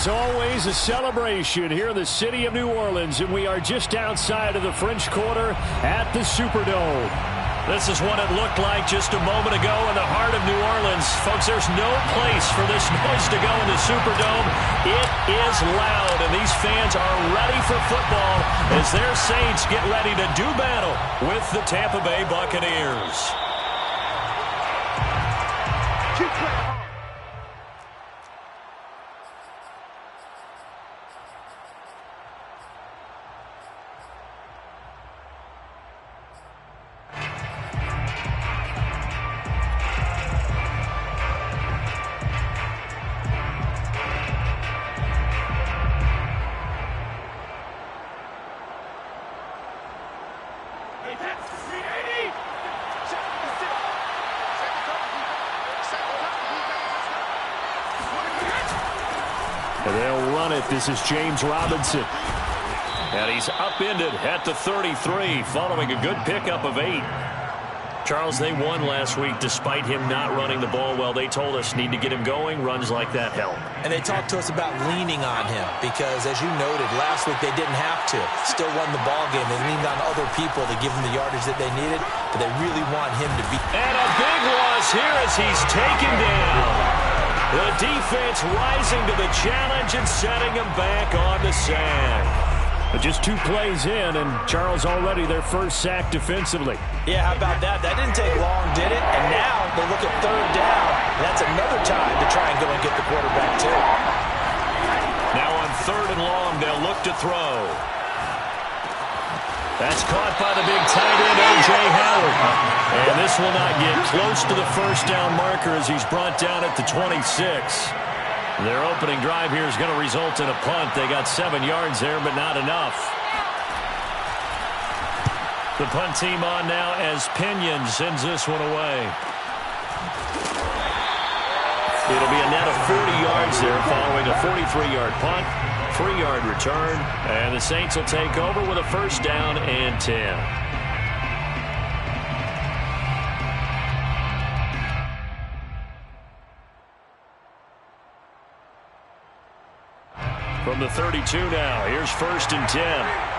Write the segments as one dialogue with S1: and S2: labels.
S1: As always, a celebration here in the city of New Orleans, and we are just outside of the French Quarter at the Superdome.
S2: This is what it looked like just a moment ago in the heart of New Orleans. Folks, there's no place for this noise to go in the Superdome. It is loud, and these fans are ready for football as their Saints get ready to do battle with the Tampa Bay Buccaneers.
S1: And they'll run it. This is James Robinson.
S2: And he's upended at the 33 following a good pickup of 8. Charles, they won last week despite him not running the ball well. They told us need to get him going. Runs like that help.
S3: And they talked to us about leaning on him because, as you noted, last week they didn't have to. Still won the ball game. They leaned on other people to give them the yardage that they needed, but they really want him to be.
S2: And a big loss here as he's taken down. The defense rising to the challenge and setting him back on the sack.
S1: But just 2 plays in, and Charles already their first sack defensively.
S3: Yeah, how about that? That didn't take long, did it? And now they look at 3rd down. And that's another time to try and go and get the quarterback, too.
S2: Now on 3rd and long, they'll look to throw. That's caught by the big tight end, O.J. Howard. And this will not get close to the first down marker as he's brought down at the 26. Their opening drive here is going to result in a punt. They got 7 yards there, but not enough. The punt team on now as Pinion sends this one away. It'll be a net of 40 yards there following a 43-yard punt. 3-yard return, and the Saints will take over with a first down and 10. From the 32 now, here's 1st and 10.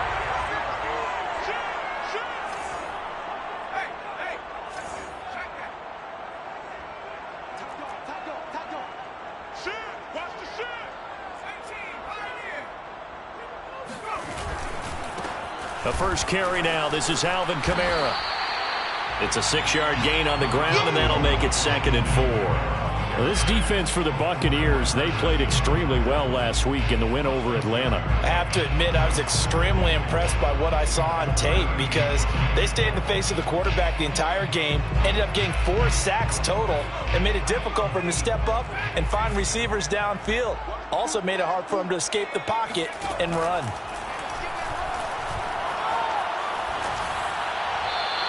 S2: The first carry now. This is Alvin Kamara. It's a 6-yard gain on the ground, and that'll make it 2nd and 4.
S1: Well, this defense for the Buccaneers, they played extremely well last week in the win over Atlanta.
S3: I have to admit, I was extremely impressed by what I saw on tape because they stayed in the face of the quarterback the entire game, ended up getting 4 sacks total, and made it difficult for him to step up and find receivers downfield. Also made it hard for him to escape the pocket and run.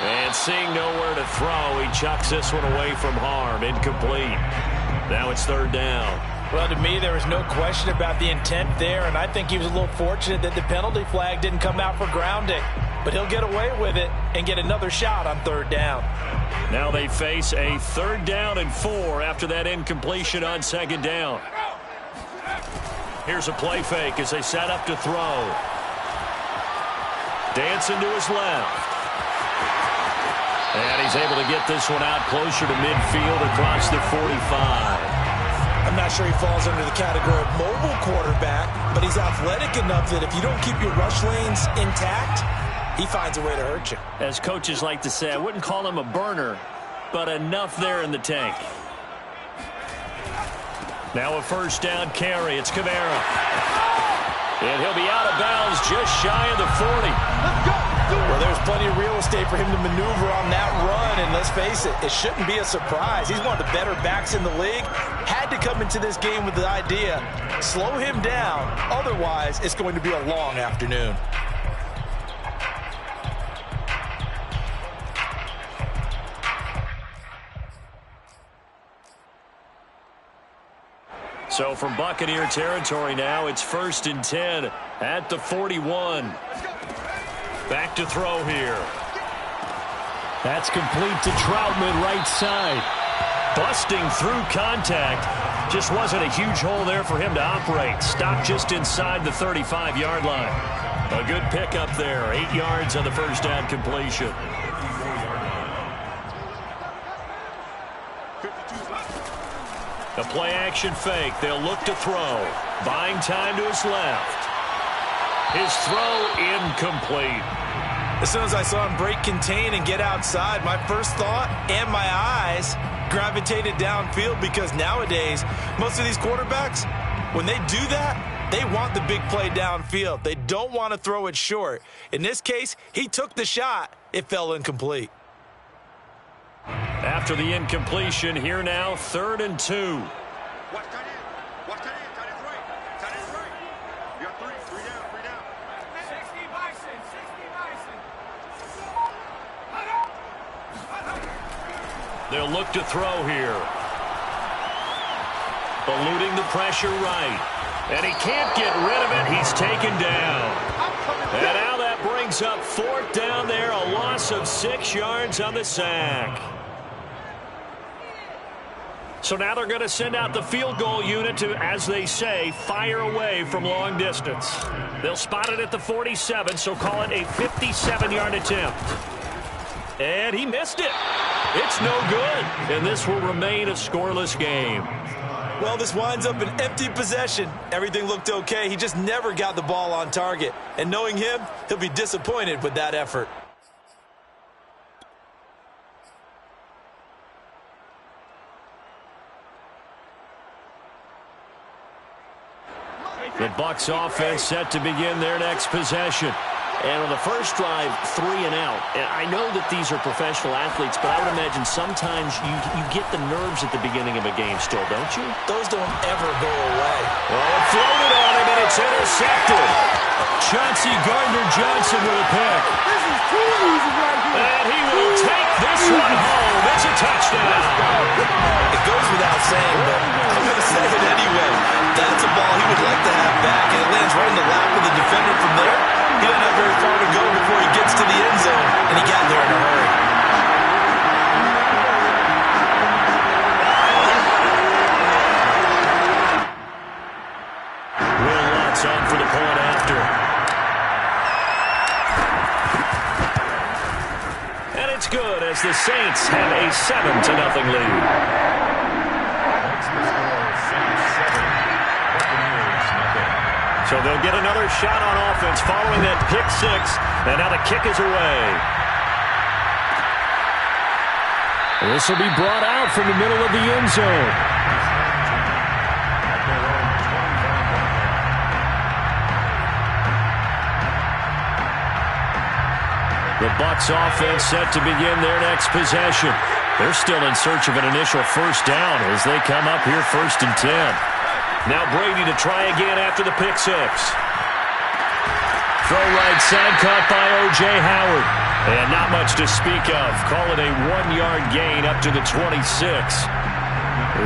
S2: And seeing nowhere to throw, he chucks this one away from harm. Incomplete. Now it's 3rd down.
S3: Well, to me, there was no question about the intent there, and I think he was a little fortunate that the penalty flag didn't come out for grounding. But he'll get away with it and get another shot on 3rd down.
S2: Now they face a 3rd down and 4 after that incompletion on 2nd down. Here's a play fake as they set up to throw. Dancing to his left. And he's able to get this one out closer to midfield across the 45.
S3: I'm not sure he falls under the category of mobile quarterback, but he's athletic enough that if you don't keep your rush lanes intact, he finds a way to hurt you.
S2: As coaches like to say, I wouldn't call him a burner, but enough there in the tank. Now a first down carry. It's Kamara. And he'll be out of bounds just shy of the 40.
S3: Let's go. Well, there's plenty of real estate for him to maneuver on that run, and let's face it, it shouldn't be a surprise. He's one of the better backs in the league. Had to come into this game with the idea, slow him down, otherwise it's going to be a long afternoon.
S2: So from Buccaneer territory now, it's 1st and 10 at the 41. Back to throw here.
S1: That's complete to Troutman, right side.
S2: Busting through contact. Just wasn't a huge hole there for him to operate. Stopped just inside the 35-yard line. A good pickup there. 8 yards on the first down completion. The play-action fake. They'll look to throw. Buying time to his left. His throw incomplete.
S3: As soon as I saw him break contain and get outside, my first thought and my eyes gravitated downfield, because nowadays, most of these quarterbacks, when they do that, they want the big play downfield. They don't want to throw it short. In this case, he took the shot. It fell incomplete.
S2: After the incompletion, here now, 3rd and 2.
S4: Watch tight end. Watch tight end. Tight end's right. Tight end's right. You got 3 down, 3 down. 60 Bison, 60 Bison.
S2: They'll look to throw here. Eluding the pressure right. And he can't get rid of it. He's taken down. And now that brings up 4th down there. A loss of 6 yards on the sack. So now they're going to send out the field goal unit to, as they say, fire away from long distance. They'll spot it at the 47, so call it a 57-yard attempt. And he missed it. It's no good. And this will remain a scoreless game.
S3: Well, this winds up an empty possession. Everything looked okay. He just never got the ball on target. And knowing him, he'll be disappointed with that effort.
S2: The Bucs offense set to begin their next possession.
S5: And on the first drive, 3 and out. And I know that these are professional athletes, but I would imagine sometimes you get the nerves at the beginning of a game still, don't you?
S3: Those don't ever go away.
S2: Oh, it floated on him, and it's intercepted. Chauncey Gardner-Johnson with a pick.
S4: This is too easy right here.
S2: And he will take this one home. It's a touchdown.
S3: It goes without saying, but I'm going to say it anyway. That's a ball he would like to have back, and it lands right in the lap of the defender from there. He doesn't have very far to go before he gets to the end zone, and he got there in a hurry.
S2: Will Lutz on for the point after. And it's good as the Saints have a 7-0 lead. So they'll get another shot on offense following that pick 6. And now the kick is away. This will be brought out from the middle of the end zone. The Bucs offense set to begin their next possession. They're still in search of an initial first down as they come up here 1st and 10. Now Brady to try again after the pick 6. Throw right side caught by O.J. Howard. And not much to speak of. Call it a 1-yard gain up to the 26.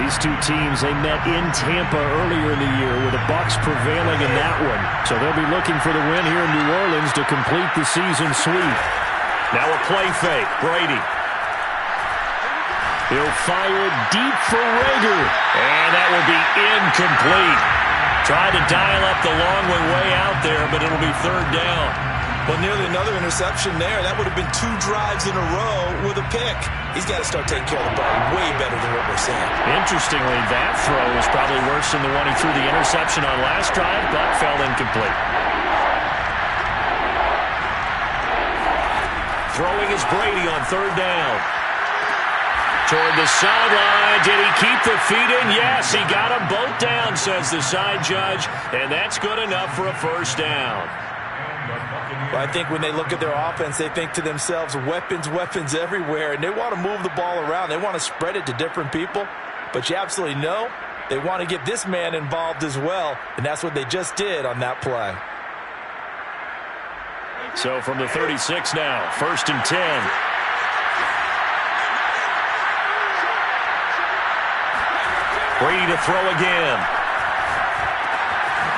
S2: These two teams, they met in Tampa earlier in the year with the Bucs prevailing in that one. So they'll be looking for the win here in New Orleans to complete the season sweep. Now a play fake. Brady. He'll fire deep for Rager. And that will be incomplete. Tried to dial up the long one way out there, but it'll be 3rd down.
S3: Well, nearly another interception there. That would have been 2 drives in a row with a pick. He's got to start taking care of the ball way better than what we're seeing.
S2: Interestingly, that throw was probably worse than the one he threw the interception on last drive, but fell incomplete. Throwing is Brady on 3rd down. Toward the sideline. Did he keep the feet in? Yes, he got them both down, says the side judge. And that's good enough for a first down.
S3: Well, I think when they look at their offense, they think to themselves, weapons, weapons everywhere. And they want to move the ball around. They want to spread it to different people. But you absolutely know they want to get this man involved as well. And that's what they just did on that play.
S2: So from the 36 now, 1st and 10. Brady to throw again.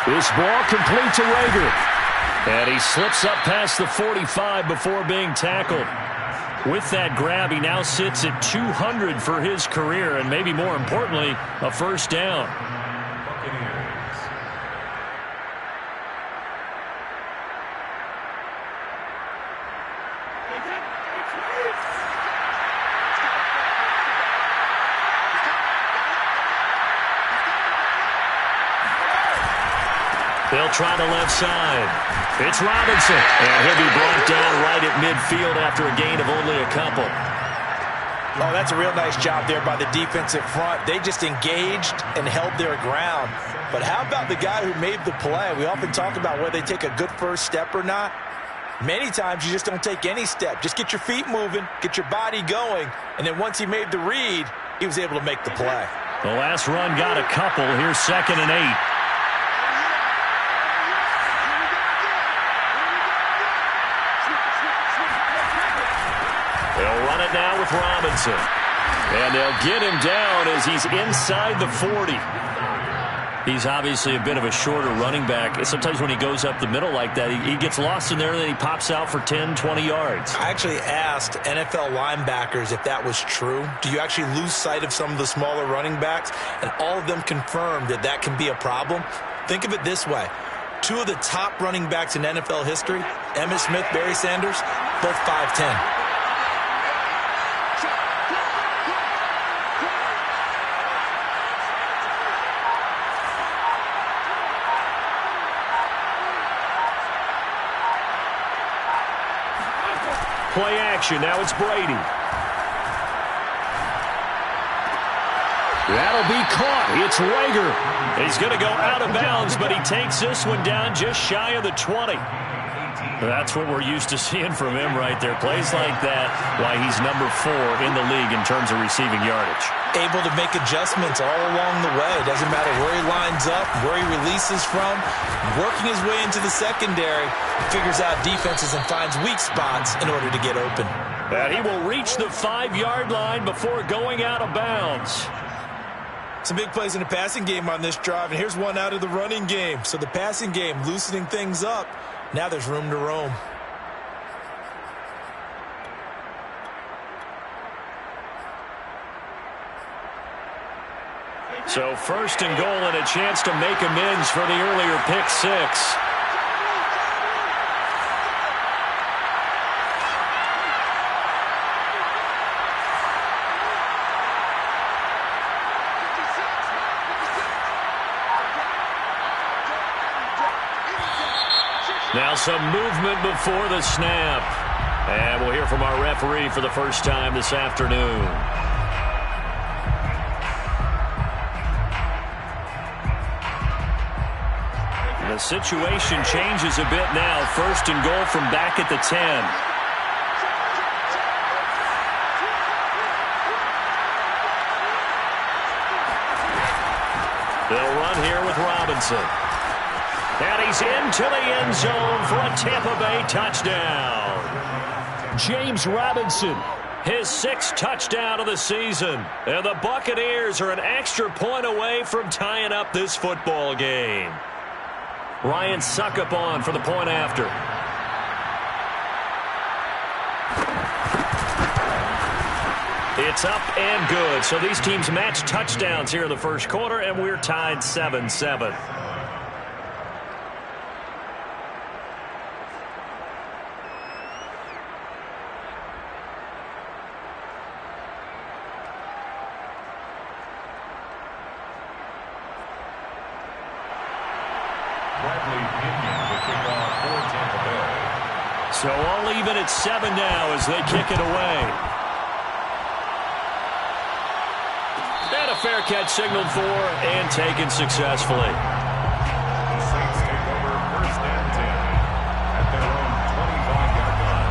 S2: This ball complete to Rager. And he slips up past the 45 before being tackled. With that grab, he now sits at 200 for his career, and maybe more importantly, a first down. They'll try the left side. It's Robinson. And he'll be brought down right at midfield after a gain of only a couple.
S3: Oh, that's a real nice job there by the defensive front. They just engaged and held their ground. But how about the guy who made the play? We often talk about whether they take a good first step or not. Many times you just don't take any step. Just get your feet moving, get your body going, and then once he made the read, he was able to make the play.
S2: The last run got a couple. Here's 2nd and 8. They'll run it now with Robinson. And they'll get him down as he's inside the 40. He's obviously a bit of a shorter running back. Sometimes when he goes up the middle like that, he gets lost in there and then he pops out for 10, 20 yards.
S3: I actually asked NFL linebackers if that was true. Do you actually lose sight of some of the smaller running backs? And all of them confirmed that that can be a problem. Think of it this way. 2 of the top running backs in NFL history, Emmitt Smith, Barry Sanders, both 5'10".
S2: Play action. Now it's Brady. That'll be caught. It's Rager. He's going to go out of bounds, but he takes this one down just shy of the 20. That's what we're used to seeing from him right there. Plays like that, why he's number 4 in the league in terms of receiving yardage.
S3: Able to make adjustments all along the way. Doesn't matter where he lines up, where he releases from. Working his way into the secondary, figures out defenses and finds weak spots in order to get open.
S2: And he will reach the 5-yard line before going out of bounds.
S3: Some big plays in the passing game on this drive, and here's one out of the running game. So the passing game loosening things up. Now there's room to roam.
S2: So 1st and goal and a chance to make amends for the earlier pick 6. Now some movement before the snap. And we'll hear from our referee for the first time this afternoon. The situation changes a bit now. 1st and goal from back at the 10. They'll run here with Robinson. And he's into the end zone for a Tampa Bay touchdown. James Robinson, his 6th touchdown of the season. And the Buccaneers are an extra point away from tying up this football game. Ryan Succop on for the point after. It's up and good. So these teams match touchdowns here in the first quarter, and we're tied 7-7. So all even at 7 now as they kick it away. And a fair catch signaled for and taken successfully.
S6: The Saints take over 1st and 10 at their own 25-yard line.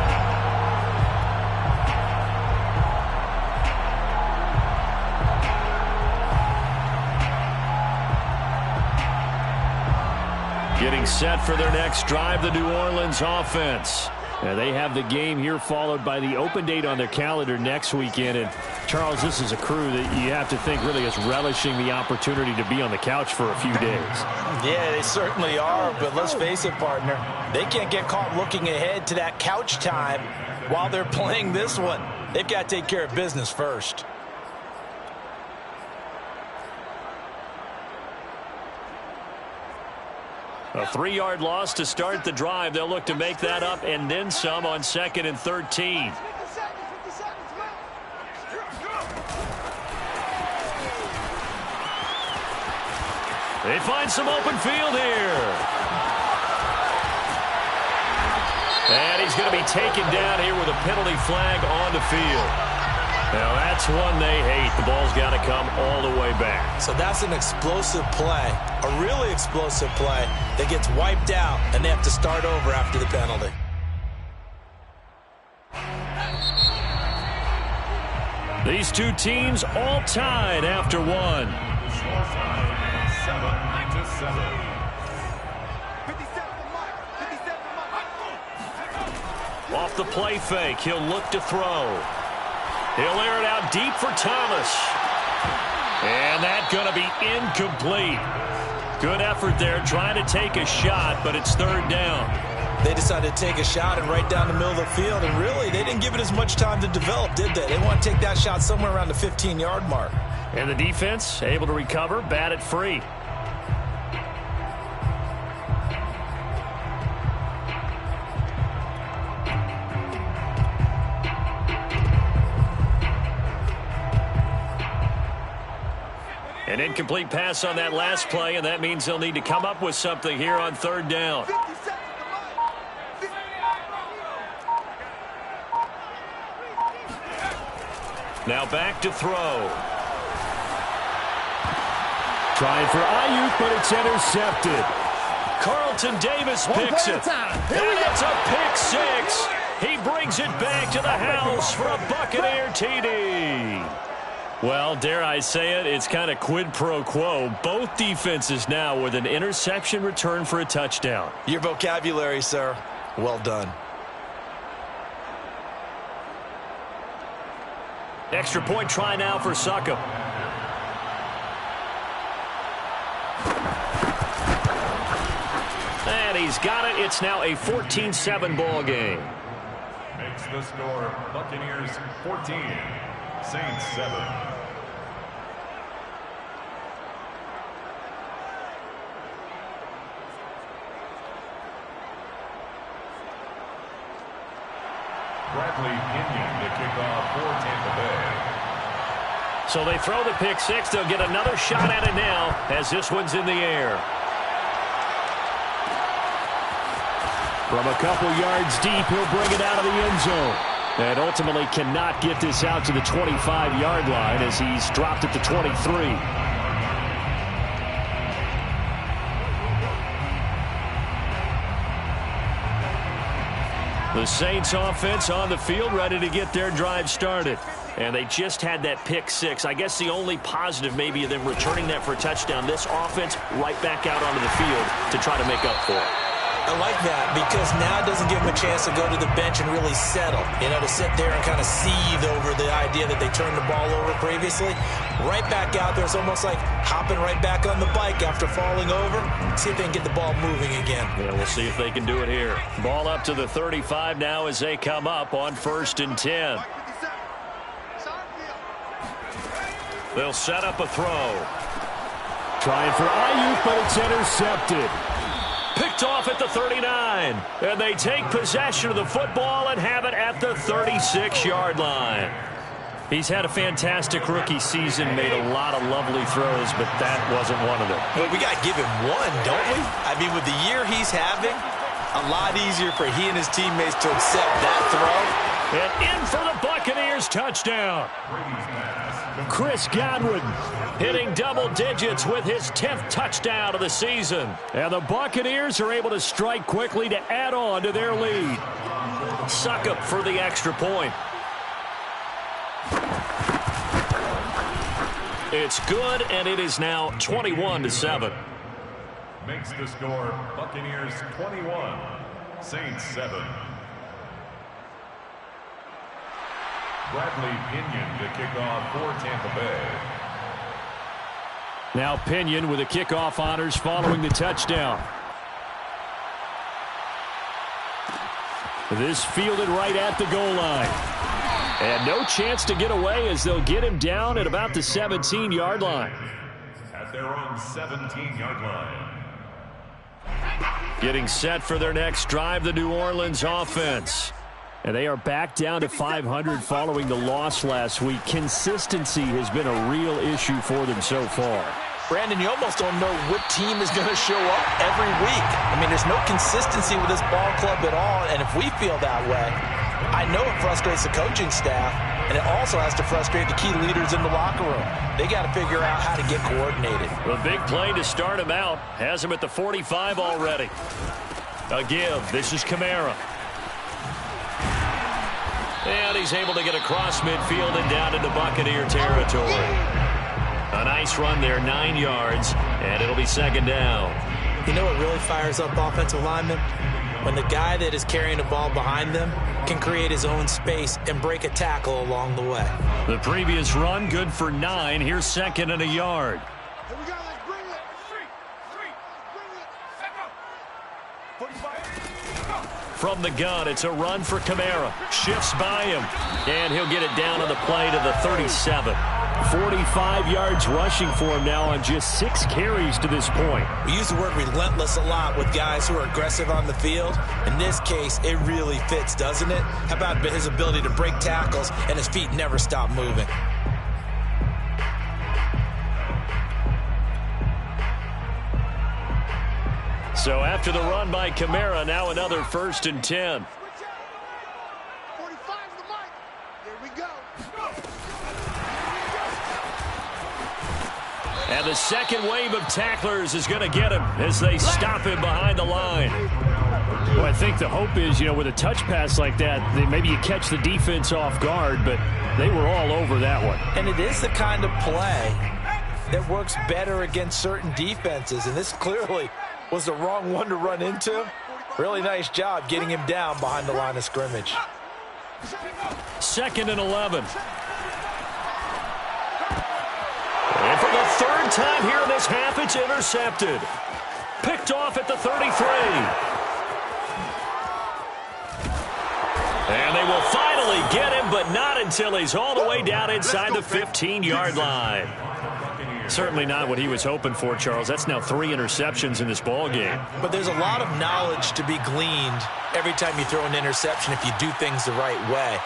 S2: Getting set for their next drive, the New Orleans offense. They have the game here followed by the open date on their calendar next weekend. And
S1: Charles, this is a crew that you have to think really is relishing the opportunity to be on the couch for a few days.
S3: Yeah, they certainly are, but let's face it, partner. They can't get caught looking ahead to that couch time while they're playing this one. They've got to take care of business first.
S2: A 3-yard loss to start the drive. They'll look to make that up and then some on 2nd and 13. They find some open field here. And he's going to be taken down here with a penalty flag on the field. Now that's one they hate. The ball's got to come all the way back.
S3: So that's an explosive play, a really explosive play that gets wiped out, and they have to start over after the penalty.
S2: These two teams all tied after one.
S6: 7-7.
S2: Off the play fake, he'll look to throw. He'll air it out deep for Thomas. And that's going to be incomplete. Good effort there, trying to take a shot, but it's 3rd down.
S3: They decided to take a shot and right down the middle of the field, and really, they didn't give it as much time to develop, did they? They want to take that shot somewhere around the 15-yard mark.
S2: And the defense able to recover, bat it free. An incomplete pass on that last play, and that means they'll need to come up with something here on 3rd down. Now back to throw.
S1: Trying for Ayuk, but it's intercepted.
S2: Carlton Davis picks it. And it's a pick 6. He brings it back to the house for a Buccaneer TD. Well, dare I say it, it's kind of quid pro quo. Both defenses now with an interception return for a touchdown.
S3: Your vocabulary, sir. Well done.
S2: Extra point try now for Succop. And he's got it. It's now a 14-7 ball game.
S6: Makes the score Buccaneers 14, Saints 7. Bradley Pinion to kick off for Tampa Bay.
S2: So they throw the pick 6. They'll get another shot at it now as this one's in the air.
S1: From a couple yards deep, he'll bring it out of the end zone. And ultimately cannot get this out to the 25-yard line as he's dropped at the 23.
S2: The Saints offense on the field ready to get their drive started. And they just had that pick 6. I guess the only positive maybe of them returning that for a touchdown. This offense right back out onto the field to try to make up for it.
S3: I like that because now it doesn't give them a chance to go to the bench and really settle. You know, to sit there and kind of seethe over the idea that they turned the ball over previously. Right back out there. It's almost like hopping right back on the bike after falling over. See if they can get the ball moving again.
S2: Yeah, we'll see if they can do it here. Ball up to the 35 now as they come up on 1st and 10. They'll set up a throw.
S1: Trying for Ayuk, but it's intercepted.
S2: Picked off at the 39. And they take possession of the football and have it at the 36-yard line. He's had a fantastic rookie season, made a lot of lovely throws, but that wasn't one of them.
S3: Well, we got to give him one, don't we? I mean, with the year he's having, a lot easier for he and his teammates to accept that throw.
S2: And in for the Buccaneers touchdown.
S1: Chris Godwin
S2: hitting double digits with his 10th touchdown of the season.
S1: And the Buccaneers are able to strike quickly to add on to their lead.
S2: Succop for the extra point. It's good, and it is now 21-7.
S6: Makes the score Buccaneers 21, Saints 7. Bradley Pinion to kick off for Tampa Bay.
S1: Now Pinion with the kickoff honors following the touchdown. This fielded right at the goal line. And no chance to get away as they'll get him down at about the 17-yard line.
S6: At their own 17-yard line.
S1: Getting set for their next drive, the New Orleans offense. And they are back down to 500 following the loss last week. Consistency has been a real issue for them so far.
S3: Brandon, you almost don't know what team is going to show up every week. I mean, there's no consistency with this ball club at all, and if we feel that way, I know it frustrates the coaching staff, and it also has to frustrate the key leaders in the locker room. They got to figure out how to get coordinated.
S2: The big play to start him out has him at the 45 already. A give. This is Kamara. And he's able to get across midfield and down into Buccaneer territory. A nice run there, 9 yards, and it'll be second down.
S3: You know what really fires up offensive linemen? When the guy that is carrying the ball behind them can create his own space and break a tackle along the way.
S2: The previous run, good for 9. Here's second and a yard.
S4: Here we go, let's bring it. Three, bring it. Set up. 45.
S2: From the gun, it's a run for Kamara. Shifts by him, and he'll get it down on the play to the 37.
S1: 45 yards rushing for him now on just 6 carries to this point.
S3: We use the word relentless a lot with guys who are aggressive on the field. In this case, it really fits, doesn't it? How about his ability to break tackles and his feet never stop moving?
S2: So after the run by Kamara, now another 1st and 10.
S4: 45 the mic. Here we go.
S2: And the second wave of tacklers is going to get him as they stop him behind the line.
S1: Well, I think the hope is, with a touch pass like that, maybe you catch the defense off guard, but they were all over that one.
S3: And it is the kind of play that works better against certain defenses, and this clearly was the wrong one to run into. Really nice job getting him down behind the line of scrimmage.
S2: 2nd and 11. And for the 3rd time here in this half, it's intercepted. Picked off at the 33. And they will finally get him, but not until he's all the way down inside the 15-yard line. Certainly not what he was hoping for, Charles. That's now 3 interceptions in this ball game.
S3: But there's a lot of knowledge to be gleaned every time you throw an interception if you do things the right way.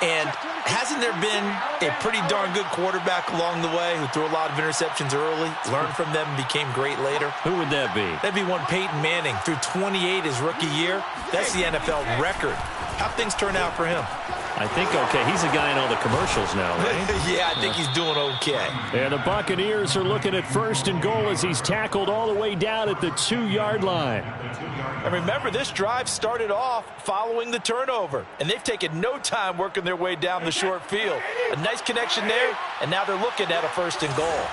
S3: And hasn't there been a pretty darn good quarterback along the way who threw a lot of interceptions early, learned from them, and became great later?
S2: Who would that be?
S3: That'd be one Peyton Manning. Threw 28 his rookie year. That's the NFL record. How'd things turn out for him?
S2: I think okay. He's a guy in all the commercials now, right?
S3: Yeah, I think he's doing okay.
S1: And the Buccaneers are looking at 1st and goal as he's tackled all the way down at the 2-yard line.
S3: And remember, this drive started off following the turnover, and they've taken no time working their way down the short field. A nice connection there, and now they're looking at a 1st and goal.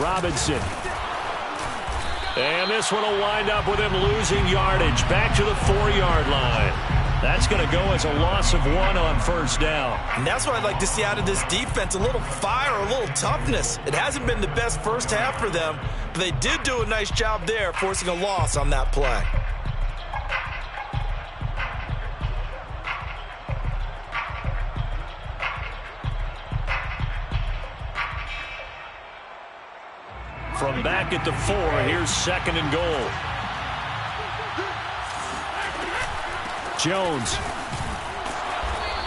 S1: Robinson.
S2: And this one will wind up with him losing yardage back to the 4-yard line. That's going to go as a loss of 1 on 1st down.
S3: And that's what I'd like to see out of this defense, a little fire, a little toughness. It hasn't been the best first half for them, but they did do a nice job there, forcing a loss on that play.
S2: From back at the 4, here's 2nd and goal.
S1: Jones.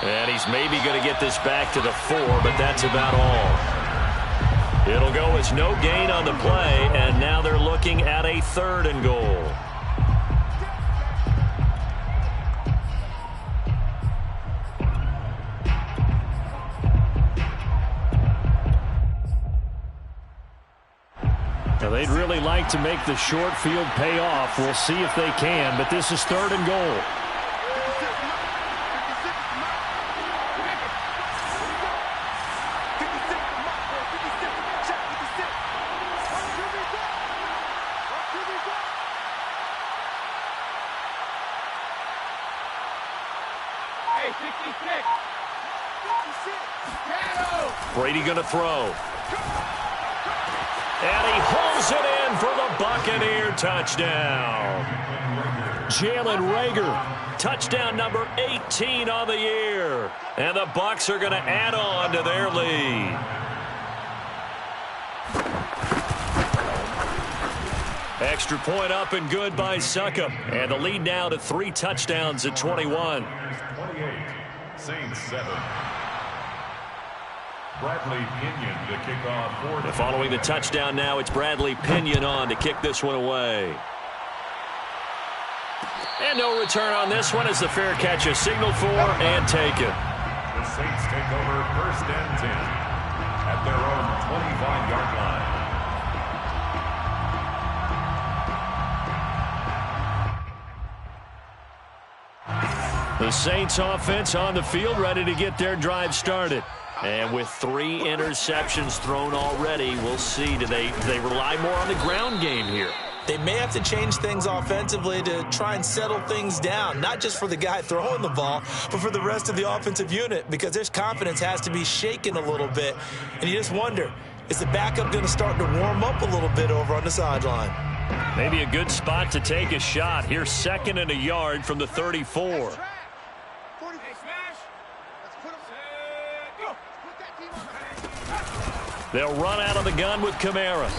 S2: And he's maybe going to get this back to the 4, but that's about all. It'll go as no gain on the play, and now they're looking at a 3rd and goal.
S1: Now they'd really like to make the short field pay off. We'll see if they can, but this is 3rd and goal.
S2: Brady going to throw. And he holds it in for the Buccaneer touchdown. Jalen Reagor, touchdown number 18 on the year. And the Bucs are going to add on to their lead. Extra point up and good by Succop. And the lead now to 3 touchdowns at 21.
S6: 28, Saints 7. Bradley Pinion to kick off.
S2: And following the touchdown now, it's Bradley Pinion on to kick this one away. And no return on this one as the fair catch is signaled for and taken.
S6: The Saints take over 1st and 10 at their own 25-yard line.
S2: The Saints offense on the field ready to get their drive started. And with 3 interceptions thrown already, we'll see. Do they rely more on the ground game here?
S3: They may have to change things offensively to try and settle things down, not just for the guy throwing the ball, but for the rest of the offensive unit, because their confidence has to be shaken a little bit. And you just wonder, is the backup going to start to warm up a little bit over on the sideline?
S2: Maybe a good spot to take a shot. Here's 2nd and a yard from the 34. They'll run out of the gun with Kamara.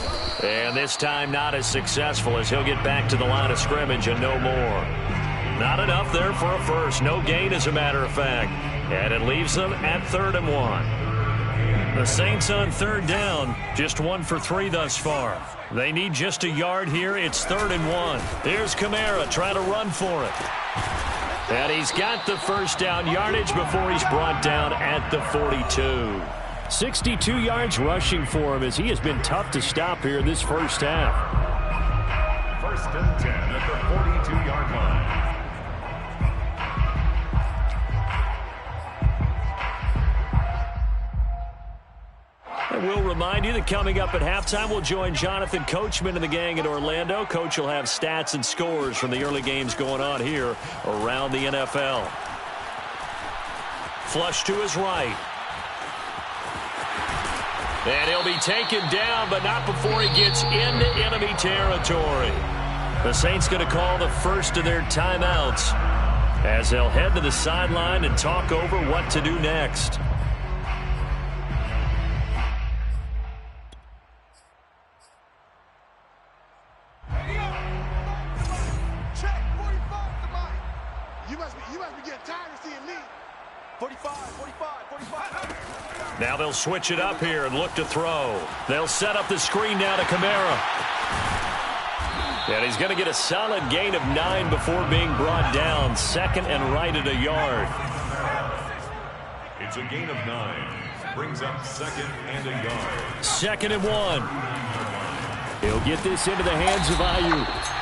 S2: And this time not as successful as he'll get back to the line of scrimmage and no more. Not enough there for a first. No gain, as a matter of fact. And it leaves them at 3rd and 1. The Saints on 3rd down. Just 1 for 3 thus far. They need just a yard here. It's 3rd and 1. Here's Kamara trying to run for it. And he's got the first down yardage before he's brought down at the 42. 62 yards rushing for him as he has been tough to stop here in this first half.
S6: 1st and 10 at the 42-yard line.
S2: And we'll remind you that coming up at halftime, we'll join Jonathan Coachman and the gang in Orlando. Coach will have stats and scores from the early games going on here around the NFL. Flush to his right. And he'll be taken down, but not before he gets into enemy territory. The Saints going to call the first of their timeouts as they'll head to the sideline and talk over what to do next. Now they'll switch it up here and look to throw. They'll set up the screen now to Kamara. And he's going to get a solid gain of 9 before being brought down. 2nd and right at a yard.
S6: It's a gain of 9. Brings up 2nd and a yard.
S2: 2nd and 1. He'll get this into the hands of Aiyuk.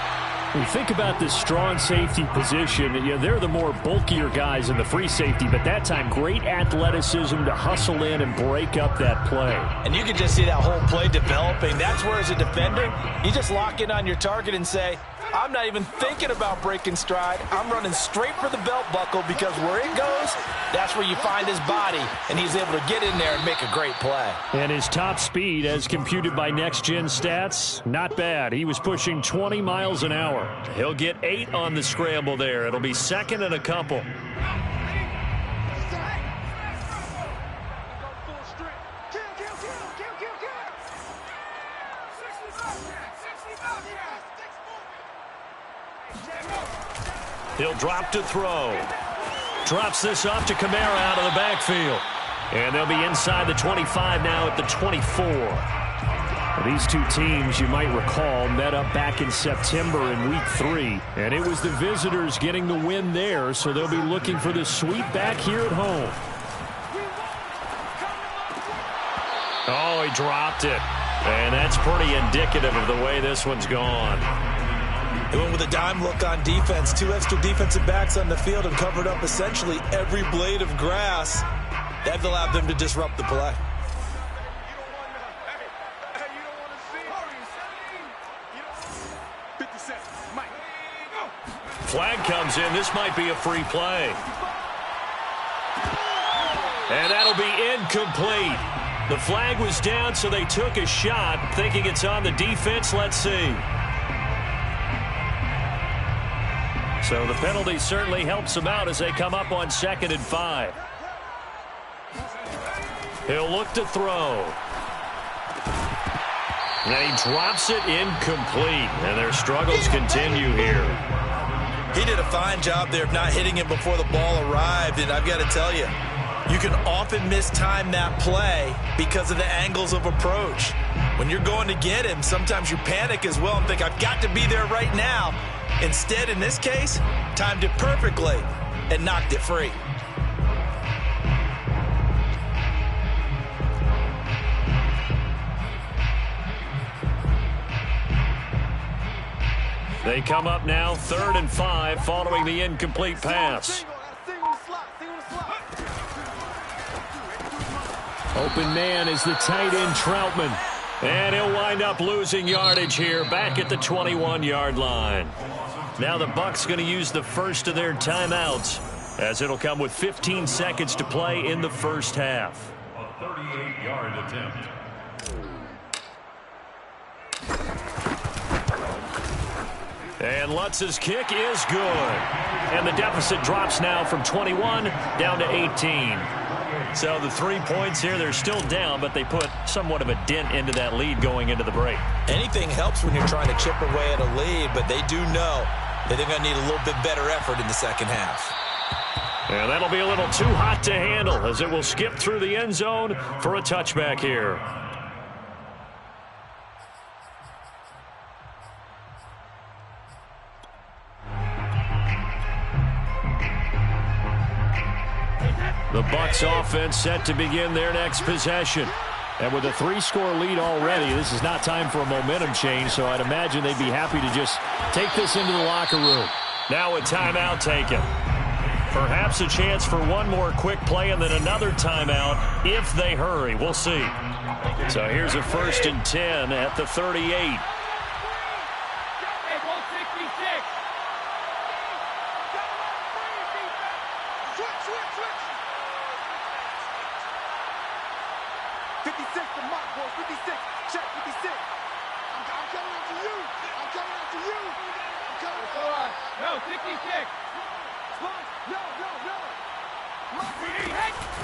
S2: When you think about this strong safety position, they're the more bulkier guys in the free safety, but that time great athleticism to hustle in and break up that play.
S3: And you can just see that whole play developing. That's where, as a defender, you just lock in on your target and say, I'm not even thinking about breaking stride. I'm running straight for the belt buckle, because where it goes, that's where you find his body, and he's able to get in there and make a great play.
S2: And his top speed, as computed by Next Gen Stats, not bad. He was pushing 20 miles an hour. He'll get 8 on the scramble there. It'll be 2nd and a couple. He'll drop to throw. Drops this off to Kamara out of the backfield. And they'll be inside the 25 now at the 24. These two teams, you might recall, met up back in September in Week 3. And it was the visitors getting the win there, so they'll be looking for the sweep back here at home. Oh, he dropped it. And that's pretty indicative of the way this one's gone.
S3: They went with a dime look on defense. 2 extra defensive backs on the field and covered up essentially every blade of grass. That allowed them to disrupt the play.
S2: Flag comes in. This might be a free play. And that'll be incomplete. The flag was down, so they took a shot, thinking it's on the defense. Let's see. So the penalty certainly helps them out as they come up on 2nd and 5. He'll look to throw. And he drops it incomplete. And their struggles continue here.
S3: He did a fine job there of not hitting him before the ball arrived. And I've got to tell you, you can often mistime that play because of the angles of approach. When you're going to get him, sometimes you panic as well and think, I've got to be there right now. Instead, in this case, timed it perfectly and knocked it free.
S2: They come up now 3rd and 5 following the incomplete pass. Open man is the tight end Troutman. And he'll wind up losing yardage here back at the 21-yard line. Now the Bucs going to use the first of their timeouts as it'll come with 15 seconds to play in the first half.
S6: A 38-yard attempt.
S2: And Lutz's kick is good. And the deficit drops now from 21 down to 18. So the 3 points here, they're still down, but they put somewhat of a dent into that lead going into the break.
S3: Anything helps when you're trying to chip away at a lead, but they do know that they're going to need a little bit better effort in the second half.
S2: And that'll be a little too hot to handle as it will skip through the end zone for a touchback here. The Bucs offense set to begin their next possession. And with a 3-score lead already, this is not time for a momentum change, so I'd imagine they'd be happy to just take this into the locker room. Now a timeout taken. Perhaps a chance for one more quick play and then another timeout if they hurry. We'll see. So here's a 1st and 10 at the 38.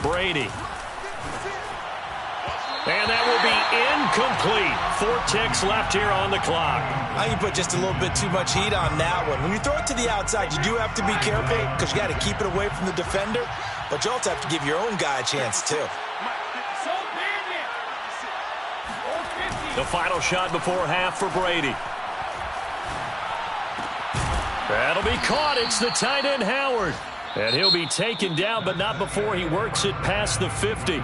S2: Brady. And that will be incomplete. 4 ticks left here on the clock.
S3: I think you put just a little bit too much heat on that one. When you throw it to the outside, you do have to be careful because you got to keep it away from the defender, but you also have to give your own guy a chance too.
S2: The final shot before half for Brady. That'll be caught. It's the tight end Howard. And he'll be taken down, but not before he works it past the 50.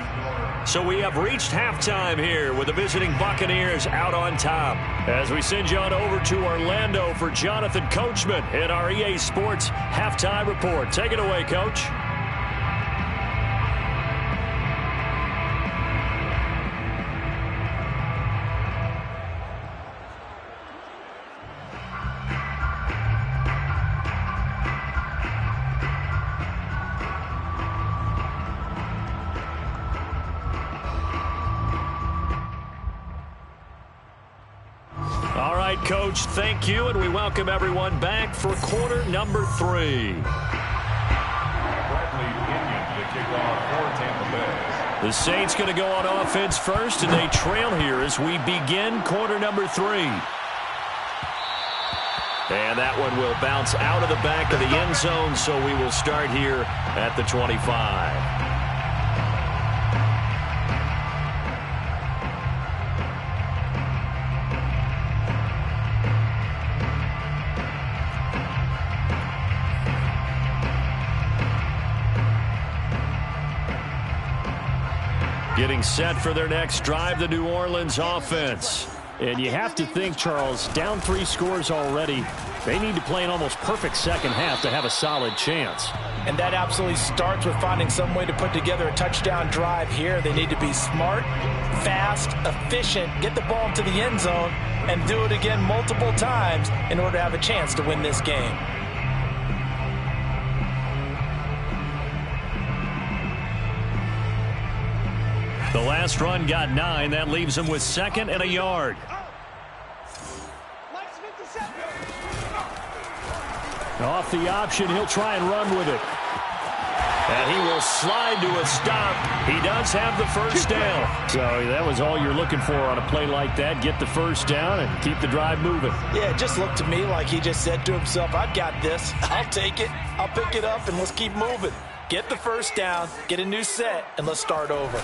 S2: So we have reached halftime here with the visiting Buccaneers out on top. As we send you on over to Orlando for Jonathan Coachman in our EA Sports Halftime Report. Take it away, Coach. Coach, thank you, and we welcome everyone back for quarter number 3.
S6: Bradley Pinion to kick off for Tampa Bay.
S2: The Saints going to go on offense first, and they trail here as we begin quarter number 3. And that one will bounce out of the back of the end zone, so we will start here at the 25. Getting set for their next drive, the New Orleans offense. And you have to think, Charles, down 3 scores already. They need to play an almost perfect second half to have a solid chance.
S3: And that absolutely starts with finding some way to put together a touchdown drive here. They need to be smart, fast, efficient, get the ball into the end zone, and do it again multiple times in order to have a chance to win this game.
S2: The last run got 9. That leaves him with 2nd and a yard.
S1: Off the option, he'll try and run with it.
S2: And he will slide to a stop. He does have the first down.
S1: So that was all you're looking for on a play like that. Get the first down and keep the drive moving.
S3: Yeah, it just looked to me like he just said to himself, I've got this. I'll take it. I'll pick it up, and let's keep moving. Get the first down, get a new set, and let's start over.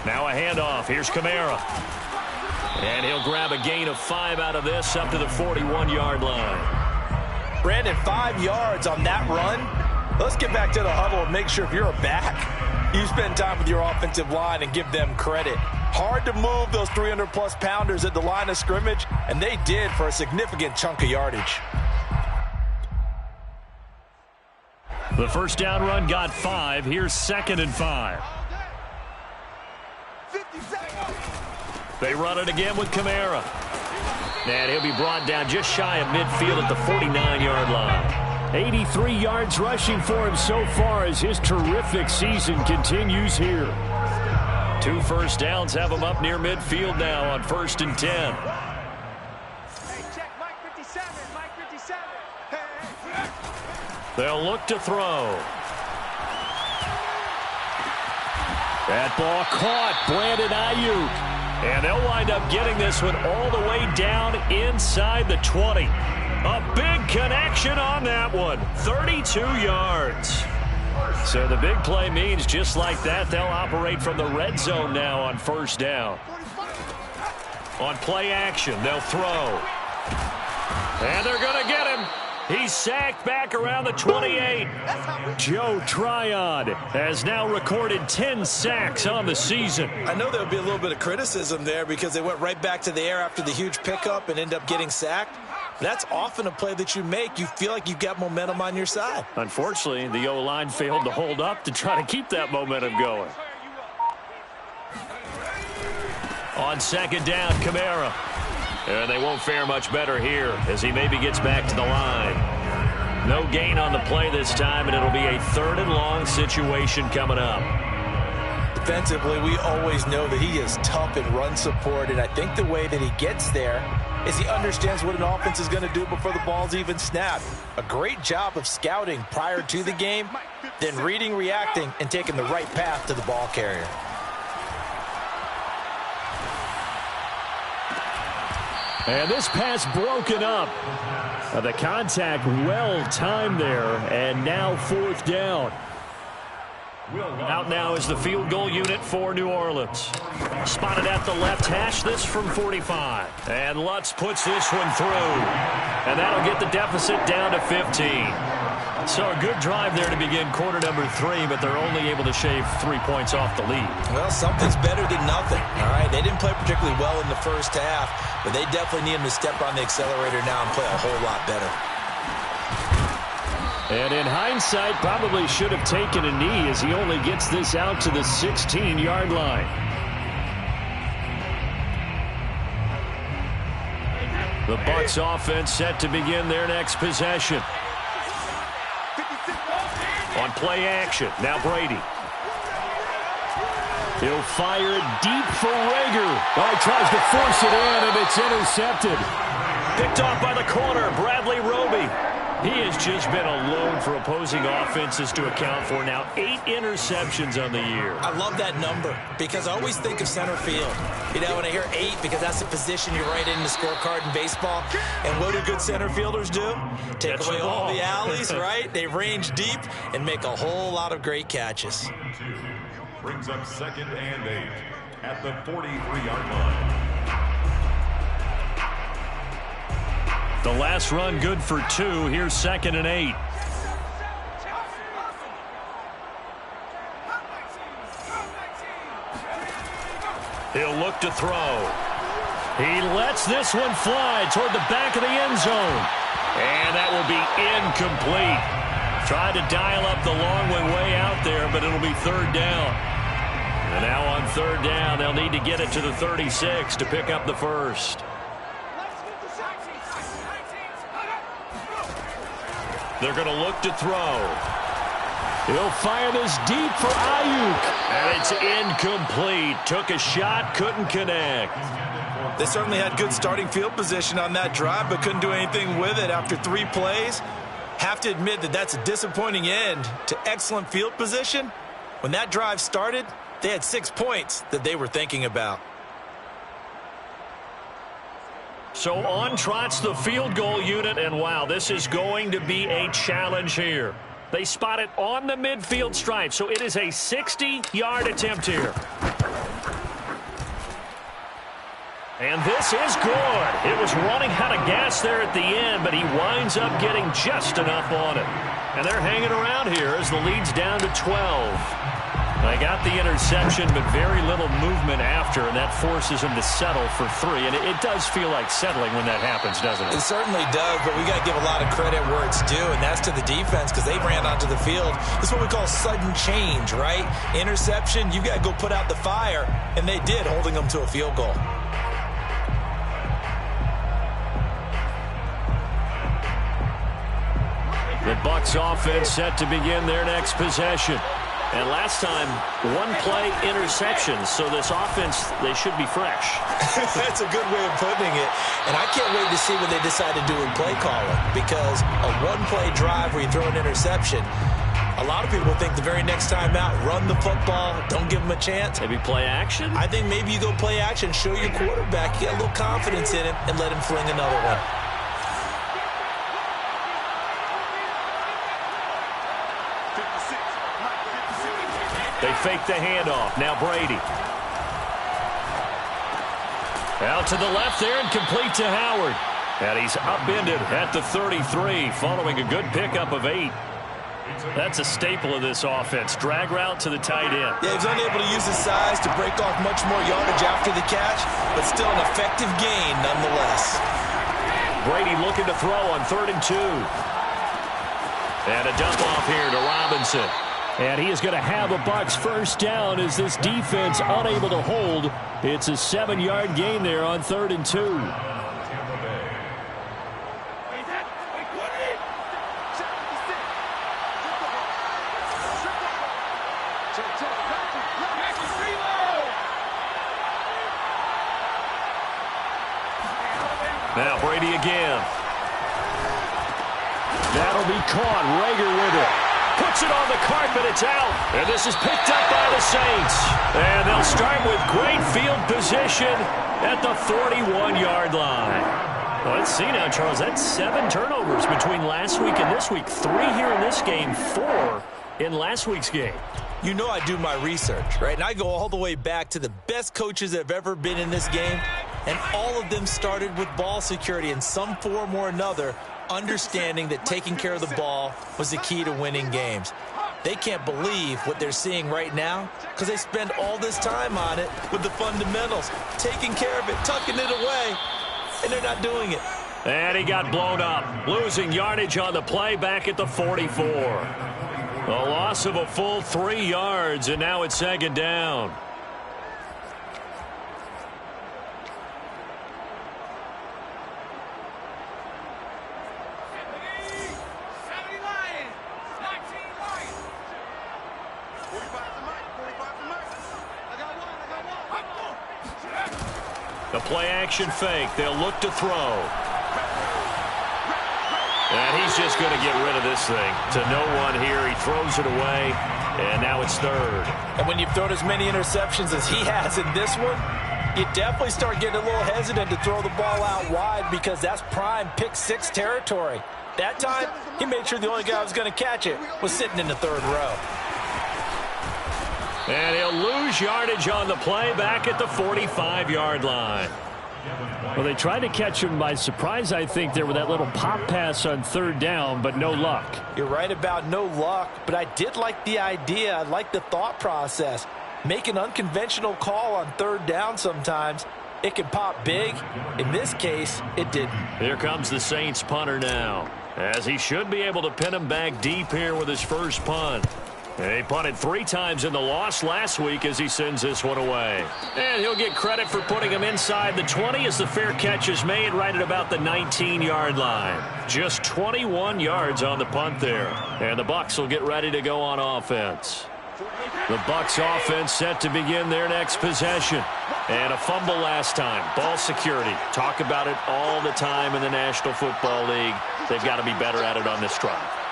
S2: Now a handoff. Here's Kamara. And he'll grab a gain of 5 out of this up to the 41-yard line.
S3: Brandon, 5 yards on that run. Let's get back to the huddle and make sure if you're a back, you spend time with your offensive line and give them credit. Hard to move those 300-plus pounders at the line of scrimmage, and they did for a significant chunk of yardage.
S2: The first down run got 5. Here's 2nd and 5. They run it again with Kamara. And he'll be brought down just shy of midfield at the 49-yard line.
S1: 83 yards rushing for him so far as his terrific season continues here.
S2: 2 first downs have him up near midfield now on 1st and 10.
S4: Hey, check Mike 57, Mike 57. Hey.
S2: They'll look to throw.
S1: That ball caught. Brandon Ayuk.
S2: And they'll wind up getting this one all the way down inside the 20. A big connection on that one. 32 yards. So the big play means just like that, they'll operate from the red zone now on 1st down. On play action, they'll throw. And they're going to get him. He's sacked back around the 28.
S1: Joe Tryon has now recorded 10 sacks on the season.
S3: I know there would be a little bit of criticism there because they went right back to the air after the huge pickup and end up getting sacked. That's often a play that you make. You feel like you've got momentum on your side.
S1: Unfortunately, the O-line failed to hold up to try to keep that momentum going.
S2: On 2nd down, Kamara. And they won't fare much better here as he maybe gets back to the line. No gain on the play this time, and it'll be a 3rd and long situation coming up.
S3: Defensively, we always know that he is tough in run support, and I think the way that he gets there is he understands what an offense is going to do before the ball's even snapped. A great job of scouting prior to the game, then reading, reacting, and taking the right path to the ball carrier.
S1: And this pass broken up. The contact well timed there, and now 4th down.
S2: Out now is the field goal unit for New Orleans. Spotted at the left hash, this from 45. And Lutz puts this one through. And that'll get the deficit down to 15. So a good drive there to begin quarter number 3, but they're only able to shave 3 points off the lead.
S3: Well, something's better than nothing, all right? They didn't play particularly well in the first half, but they definitely need him to step on the accelerator now and play a whole lot better.
S1: And in hindsight, probably should have taken a knee as he only gets this out to the 16-yard line. The Bucs offense set to begin their next possession.
S2: On play action, now Brady.
S1: He'll fire it deep for Rager. Oh, he tries to force it in, and it's intercepted.
S2: Picked off by the corner, Bradley Roby. He has just been alone for opposing offenses to account for now 8 interceptions on the year.
S3: I love that number because I always think of center field. You know, when I hear 8, because that's the position you write in the scorecard in baseball. And what do good center fielders do? Take away all the alleys, right? They range deep and make a whole lot of great catches.
S6: Brings up 2nd and 8 at the 43-yard line.
S2: The last run good for 2. Here's 2nd and 8. He'll look to throw. He lets this one fly toward the back of the end zone. And that will be incomplete. Tried to dial up the long one way out there, but it'll be 3rd down. And now on 3rd down, they'll need to get it to the 36 to pick up the first. They're going to look to throw.
S1: He'll fire this deep for Ayuk.
S2: And it's incomplete. Took a shot, couldn't connect.
S3: They certainly had good starting field position on that drive, but couldn't do anything with it after 3 plays. Have to admit that that's a disappointing end to excellent field position. When that drive started, they had 6 points that they were thinking about.
S2: So on trots the field goal unit, and wow, this is going to be a challenge here. They spot it on the midfield stripe, so it is a 60-yard attempt here. And this is good. It was running out of gas there at the end, but he winds up getting just enough on it. And they're hanging around here as the lead's down to 12. They got the interception, but very little movement after, and that forces him to settle for 3. And it does feel like settling when that happens, doesn't it?
S3: It certainly does, but we got to give a lot of credit where it's due, and that's to the defense because they ran onto the field. This is what we call sudden change, right? Interception, you got to go put out the fire, and they did, holding them to a field goal.
S2: The Bucs offense set to begin their next possession. And last time, 1-play interceptions, so this offense, they should be fresh.
S3: That's a good way of putting it. And I can't wait to see what they decide to do in play calling, because a 1-play drive where you throw an interception, a lot of people think the very next time out, run the football, don't give them a chance.
S2: Maybe play action?
S3: I think maybe you go play action, show your quarterback you got a little confidence in him, and let him fling another one.
S2: They fake the handoff. Now Brady. Out to the left there and complete to Howard. And he's upended at the 33 following a good pickup of 8. That's a staple of this offense. Drag route to the tight end.
S3: Yeah, he's unable to use his size to break off much more yardage after the catch, but still an effective gain nonetheless.
S2: Brady looking to throw on 3rd and 2. And a dump off here to Robinson.
S1: And he is going to have a Bucs first down as this defense unable to hold. It's a 7-yard gain there on 3rd and 2.
S2: Now Brady again.
S1: That'll be caught. Rager with it.
S2: Puts it on the carpet, it's out. And this is picked up by the Saints. And they'll start with great field position at the 41-yard line. Well, let's see now, Charles. That's 7 turnovers between last week and this week. 3 here in this game, 4 in last week's game.
S3: You know I do my research, right? And I go all the way back to the best coaches that have ever been in this game. And all of them started with ball security in some form or another, understanding that taking care of the ball was the key to winning games. They can't believe what they're seeing right now because they spend all this time on it with the fundamentals, taking care of it, tucking it away, and they're not doing it.
S2: And he got blown up, losing yardage on the play back at the 44. A loss of a full 3 yards, and now it's 2nd down. The play-action fake. They'll look to throw. And he's just going to get rid of this thing. To no one here. He throws it away, and now it's 3rd.
S3: And when you've thrown as many interceptions as he has in this one, you definitely start getting a little hesitant to throw the ball out wide because that's prime pick-6 territory. That time, he made sure the only guy who was going to catch it was sitting in the 3rd row.
S2: And he'll lose yardage on the play back at the 45-yard line.
S1: Well, they tried to catch him by surprise, I think, there with that little pop pass on 3rd down, but no luck.
S3: You're right about no luck, but I did like the idea. I like the thought process. Make an unconventional call on 3rd down sometimes. It can pop big. In this case, it didn't.
S2: Here comes the Saints punter now, as he should be able to pin him back deep here with his first punt. He punted 3 times in the loss last week as he sends this one away. And he'll get credit for putting him inside the 20 as the fair catch is made right at about the 19-yard line. Just 21 yards on the punt there. And the Bucs will get ready to go on offense. The Bucs offense set to begin their next possession. And a fumble last time. Ball security. Talk about it all the time in the National Football League. They've got to be better at it on this drive.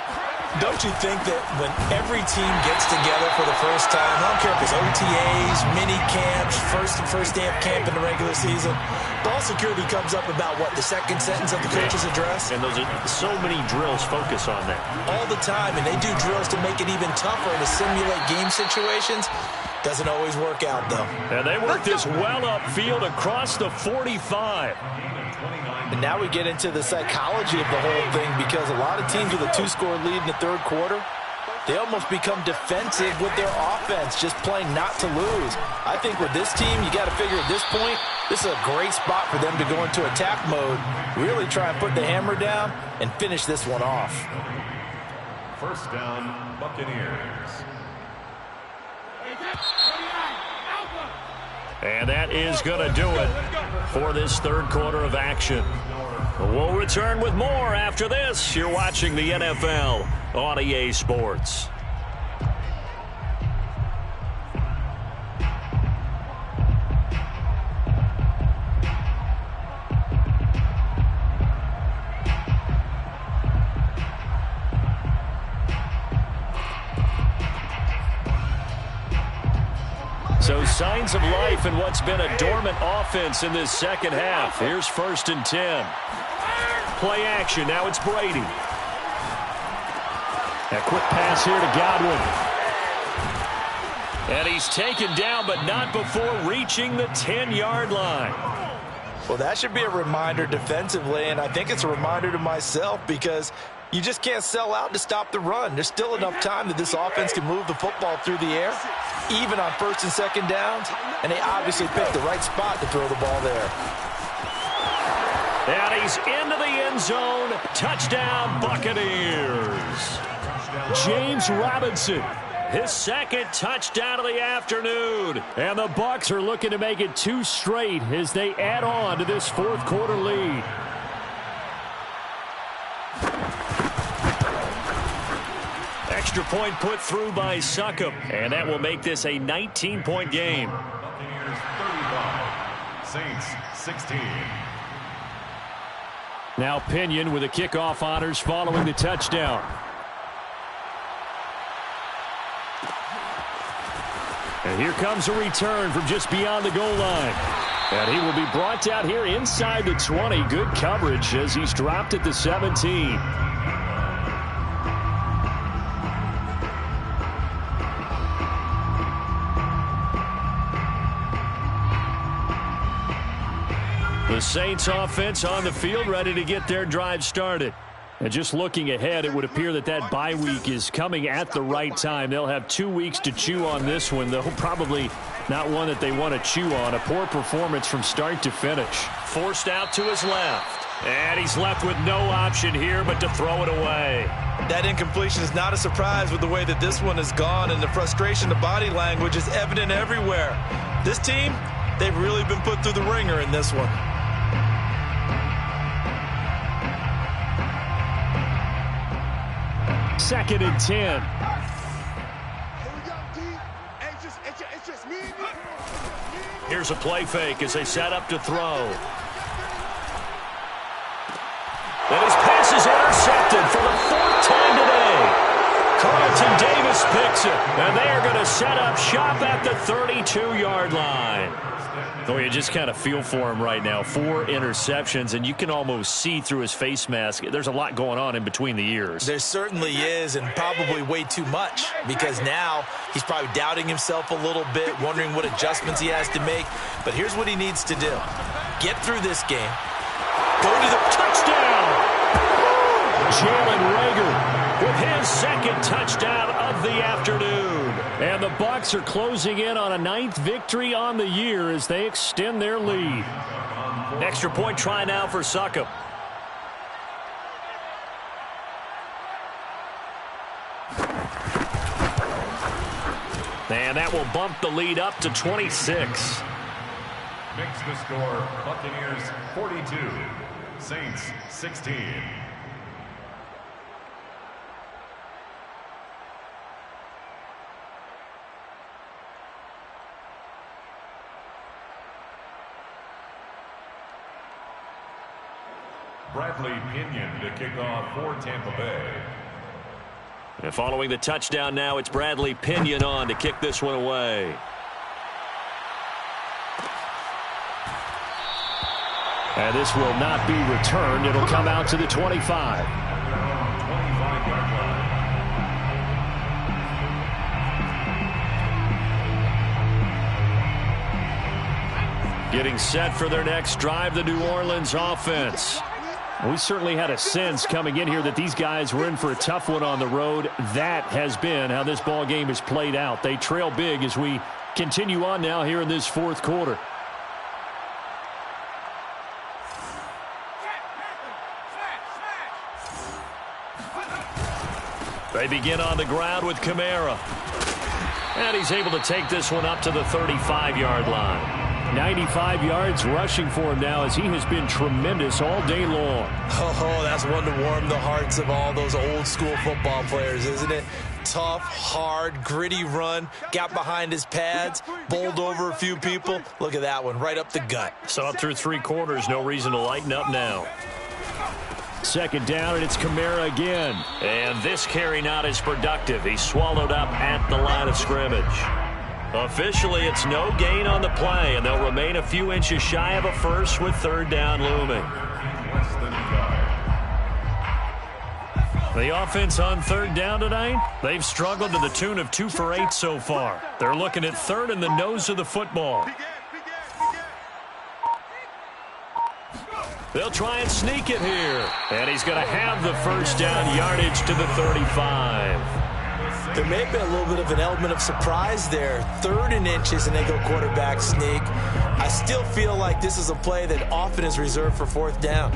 S3: Don't you think that when every team gets together for the first time, I don't care if it's OTAs, mini camps, first day of camp in the regular season, ball security comes up about what, the second sentence of the coach's address?
S2: And those are so many drills focus on that.
S3: All the time, and they do drills to make it even tougher to simulate game situations. Doesn't always work out, though.
S2: And they work this well upfield across the 45.
S3: And now we get into the psychology of the whole thing, because a lot of teams with a 2-score lead in the third quarter, they almost become defensive with their offense, just playing not to lose. I think with this team, you got to figure at this point, this is a great spot for them to go into attack mode, really try and put the hammer down and finish this one off.
S6: First down, Buccaneers.
S2: And that is going to do it for this third quarter of action. We'll return with more after this. You're watching the NFL on EA Sports. So signs of life in what's been a dormant offense in this second half. Here's 1st and 10. Play action. Now it's Brady. A quick pass here to Godwin. And he's taken down, but not before reaching the 10-yard line.
S3: Well, that should be a reminder defensively, and I think it's a reminder to myself, because you just can't sell out to stop the run. There's still enough time that this offense can move the football through the air, even on 1st and 2nd downs, and they obviously picked the right spot to throw the ball there.
S2: And he's into the end zone. Touchdown, Buccaneers. James Robinson, his 2nd touchdown of the afternoon. And the Bucs are looking to make it 2 straight as they add on to this 4th quarter lead. Extra point put through by Succop, and that will make this a 19-point game.
S6: Buccaneers 35, Saints 16.
S1: Now Pinion with the kickoff honors following the touchdown. And here comes a return from just beyond the goal line. And he will be brought down here inside the 20. Good coverage as he's dropped at the 17. The Saints offense on the field ready to get their drive started. And just looking ahead, it would appear that that bye week is coming at the right time. They'll have 2 weeks to chew on this one, though probably not one that they want to chew on. A poor performance from start to finish.
S2: Forced out to his left. And he's left with no option here but to throw it away.
S3: That incompletion is not a surprise with the way that this one has gone, and the frustration, the body language is evident everywhere. This team, they've really been put through the ringer in this one.
S1: 2nd and 10.
S2: Here's a play fake as they set up to throw. And his pass is intercepted for the 4th time today. Carlton Davis picks it, and they are going to set up shop at the 32-yard line. Oh, you just kind of feel for him right now. 4 interceptions, and you can almost see through his face mask. There's a lot going on in between the ears.
S3: There certainly is, and probably way too much, because now he's probably doubting himself a little bit, wondering what adjustments he has to make. But here's what he needs to do. Get through this game. Go to the touchdown!
S1: Jalen Reagor
S2: with his 2nd touchdown of the afternoon.
S1: And the Bucs are closing in on a 9th victory on the year as they extend their lead.
S2: Extra point try now for Succop. And that will bump the lead up to 26.
S6: Makes the score Buccaneers 42, Saints 16. Bradley Pinion to kick off for Tampa Bay.
S2: And following the touchdown now, it's Bradley Pinion on to kick this one away.
S1: And this will not be returned. It'll come out to the 25. Getting set for their next drive, the New Orleans offense. We certainly had a sense coming in here that these guys were in for a tough one on the road. That has been how this ball game has played out. They trail big as we continue on now here in this fourth quarter.
S2: They begin on the ground with Kamara. And he's able to take this one up to the 35-yard line.
S1: 95 yards rushing for him now as he has been tremendous all day long.
S3: Oh, that's one to warm the hearts of all those old school football players, isn't it? Tough, hard, gritty run, got behind his pads, bowled over a few people. Look at that one, right up the gut.
S2: So up through 3 quarters, no reason to lighten up now.
S1: Second down, and it's Kamara again.
S2: And this carry not as productive. He's swallowed up at the line of scrimmage. Officially, it's no gain on the play, and they'll remain a few inches shy of a first with third down looming. The offense on third down tonight, they've struggled to the tune of 2 for 8 so far. They're looking at third in the nose of the football. They'll try and sneak it here. And he's going to have the first down yardage to the 35.
S3: There may have been a little bit of an element of surprise there. 3rd and inches, and they go quarterback sneak. I still feel like this is a play that often is reserved for 4th down.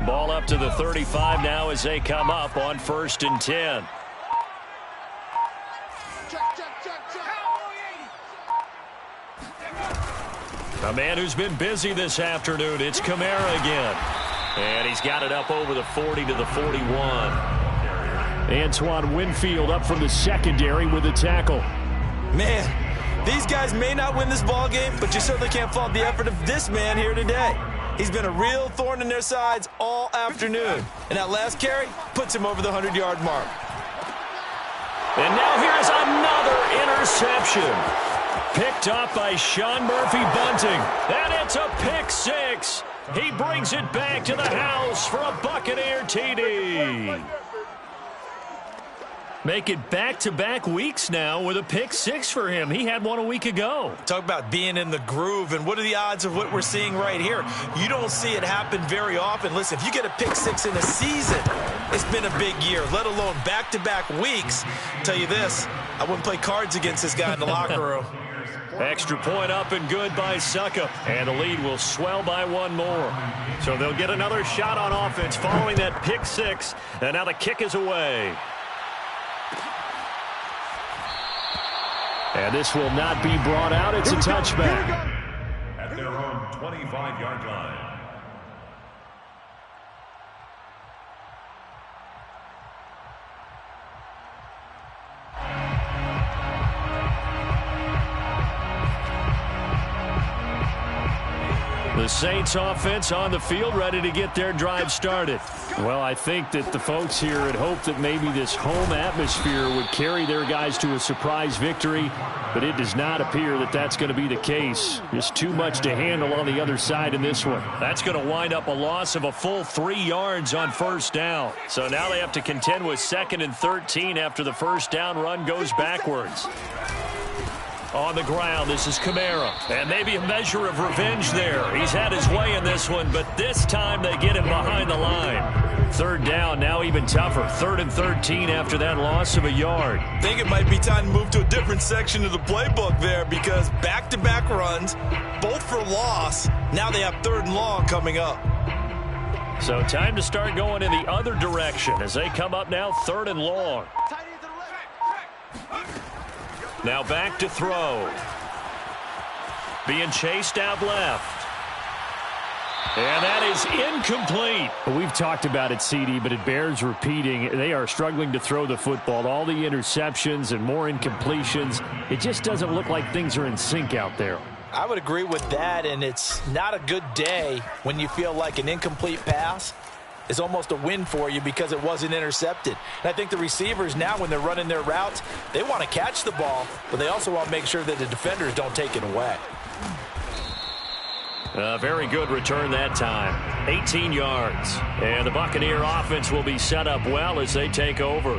S2: Ball up to the 35 now as they come up on 1st and 10. A man who's been busy this afternoon, it's Kamara again. And he's got it up over the 40 to the 41.
S1: Antoine Winfield up from the secondary with a tackle.
S3: Man, these guys may not win this ball game, but you certainly can't fault the effort of this man here today. He's been a real thorn in their sides all afternoon. And that last carry puts him over the 100-yard mark.
S2: And now here's another interception. Picked up by Sean Murphy-Bunting. And it's a pick 6. He brings it back to the house for a Buccaneer TD.
S1: Make it back-to-back weeks now with a pick 6 for him. He had one a week ago.
S3: Talk about being in the groove, and what are the odds of what we're seeing right here? You don't see it happen very often. Listen, if you get a pick 6 in a season, it's been a big year, let alone back-to-back weeks. Tell you this, I wouldn't play cards against this guy in the locker room.
S2: Extra point up and good by Succop. And the lead will swell by 1 more. So they'll get another shot on offense following that pick 6. And now the kick is away.
S1: And this will not be brought out. It's a touchback.
S6: At their own 25-yard line.
S1: The Saints offense on the field, ready to get their drive started. Well, I think that the folks here had hoped that maybe this home atmosphere would carry their guys to a surprise victory, but it does not appear that that's going to be the case. Just too much to handle on the other side in this one.
S2: That's going to wind up a loss of a full 3 yards on 1st down. So now they have to contend with 2nd and 13 after the 1st down run goes backwards. On the ground, this is Kamara. And maybe a measure of revenge there. He's had his way in this one, but this time they get him behind the line.
S1: third down, now even tougher. 3rd and 13 after that loss of a yard.
S3: I think it might be time to move to a different section of the playbook there because back-to-back runs, both for loss. Now they have 3rd and long coming up.
S1: So time to start going in the other direction as they come up now 3rd and long. Now back to throw. Being chased out left. And that is incomplete. We've talked about it, CD, but it bears repeating. They are struggling to throw the football. All the interceptions and more incompletions. It just doesn't look like things are in sync out there.
S3: I would agree with that, and it's not a good day when you feel like an incomplete pass is almost a win for you because it wasn't intercepted. And I think the receivers now, when they're running their routes, they want to catch the ball, but they also want to make sure that the defenders don't take it away.
S1: A very good return that time. 18 yards. And the Buccaneer offense will be set up well as they take over.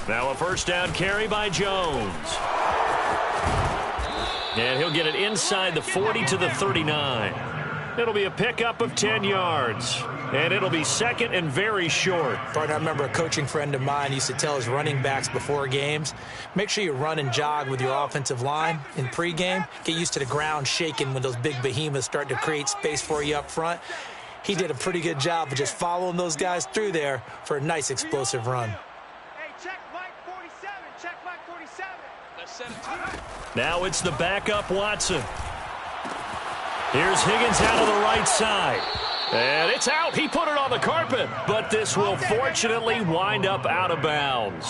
S1: Now a first down carry by Jones. And he'll get it inside the 40 to the 39. It'll be a pickup of 10 yards. And it'll be 2nd and very short.
S3: Partner, I remember a coaching friend of mine used to tell his running backs before games, make sure you run and jog with your offensive line in pregame. Get used to the ground shaking when those big behemoths start to create space for you up front. He did a pretty good job of just following those guys through there for a nice explosive run.
S4: Hey, check Mike 47. Check Mike 47. Let's set it.
S1: Now it's the backup Watson. Here's Higgins out of the right side. And it's out. He put it on the carpet. But this will fortunately wind up out of bounds.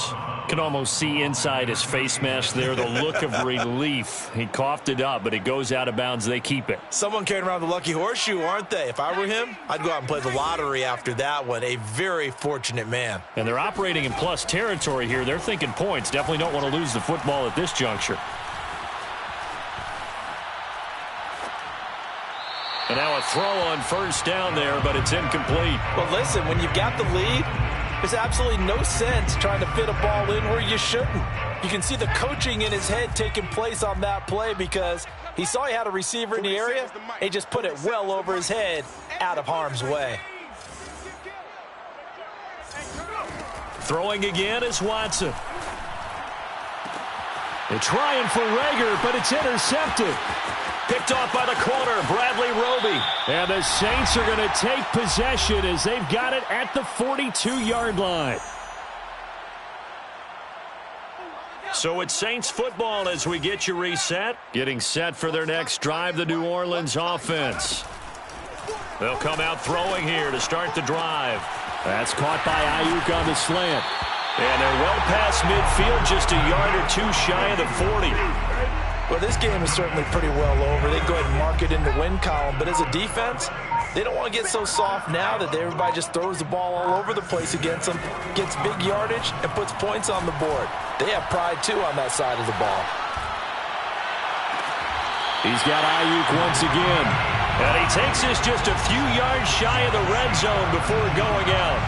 S1: Can almost see inside his face mask there the look of relief. He coughed it up, but it goes out of bounds. They keep it.
S3: Someone carrying around the lucky horseshoe, aren't they? If I were him, I'd go out and play the lottery after that one. A very fortunate man.
S1: And they're operating in plus territory here. They're thinking points. Definitely don't want to lose the football at this juncture. And now a throw on first down there, but it's incomplete.
S3: Well, listen, when you've got the lead, there's absolutely no sense trying to fit a ball in where you shouldn't. You can see the coaching in his head taking place on that play because he saw he had a receiver in the area. He just put it well over his head, out of harm's way.
S1: Throwing again is Watson. They're trying for Rager, but it's intercepted. Picked off by the corner, Bradley Roby. And the Saints are going to take possession as they've got it at the 42-yard line. So it's Saints football as we get you reset. Getting set for their next drive, the New Orleans offense. They'll come out throwing here to start the drive. That's caught by Ayuk on the slant. And they're well past midfield, just a yard or two shy of the 40.
S3: Well, this game is certainly pretty well over. They go ahead and mark it in the win column. But as a defense, they don't want to get so soft now that everybody just throws the ball all over the place against them, gets big yardage, and puts points on the board. They have pride, too, on that side of the ball.
S1: He's got Ayuk once again. And he takes this just a few yards shy of the red zone before going out.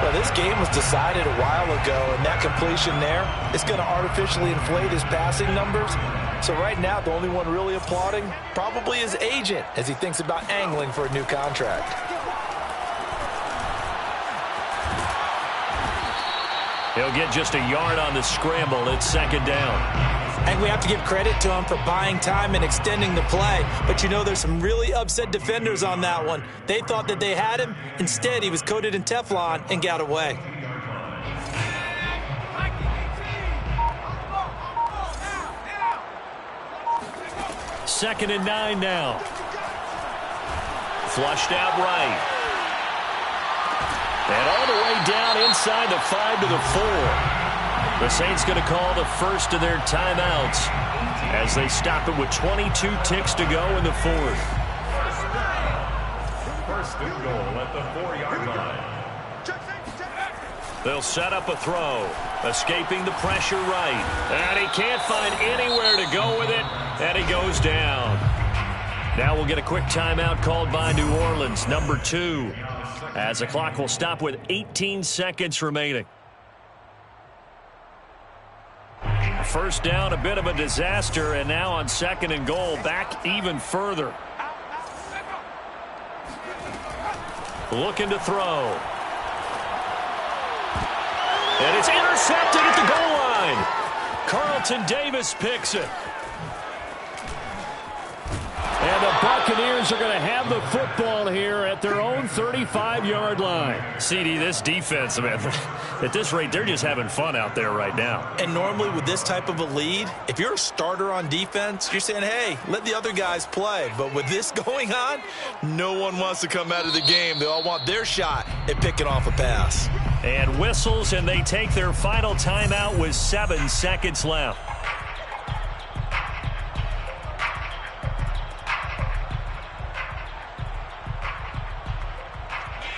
S3: Well, this game was decided a while ago, and that completion there is going to artificially inflate his passing numbers. So right now, the only one really applauding probably his agent as he thinks about angling for a new contract.
S2: He'll get just a yard on the scramble. It's second down.
S3: And we have to give credit to him for buying time and extending the play. But you know, there's some really upset defenders on that one. They thought that they had him. Instead, he was coated in Teflon and got away.
S2: Second and 9 now. Flushed out right. And all the way down inside the 5 to the 4. The Saints going to call the first of their timeouts as they stop it with 22 ticks to go in the fourth.
S6: First and goal at the 4-yard line.
S2: They'll set up a throw, escaping the pressure right. And he can't find anywhere to go with it, and he goes down. Now we'll get a quick timeout called by New Orleans, number 2, as the clock will stop with 18 seconds remaining. First down, a bit of a disaster, and now on second and goal, back even further. Looking to throw. And it's intercepted at the goal line. Carlton Davis picks it. And the Buccaneers are going to have the football here at their own 35-yard line. CD, this defense, man, at this rate, they're just having fun out there right now.
S3: And normally with this type of a lead, if you're a starter on defense, you're saying, hey, let the other guys play. But with this going on, no one wants to come out of the game. They all want their shot at picking off a pass.
S2: And whistles, and they take their final timeout with 7 seconds left.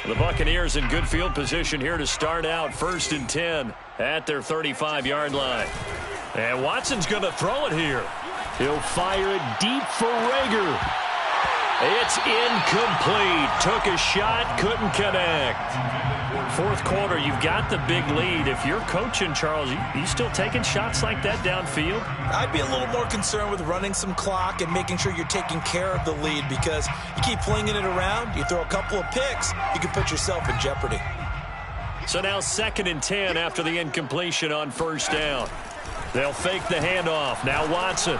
S2: The Buccaneers in good field position here to start out first and 10 at their 35-yard line. And Watson's going to throw it here. He'll fire it deep for Rager. It's incomplete. Took a shot, couldn't connect. Fourth quarter, you've got the big lead. If you're coaching, Charles, you still taking shots like that downfield?
S3: I'd be a little more concerned with running some clock and making sure you're taking care of the lead, because you keep flinging it around, you throw a couple of picks, you can put yourself in jeopardy.
S2: So now second and 10 after the incompletion on first down. They'll fake the handoff. Now Watson.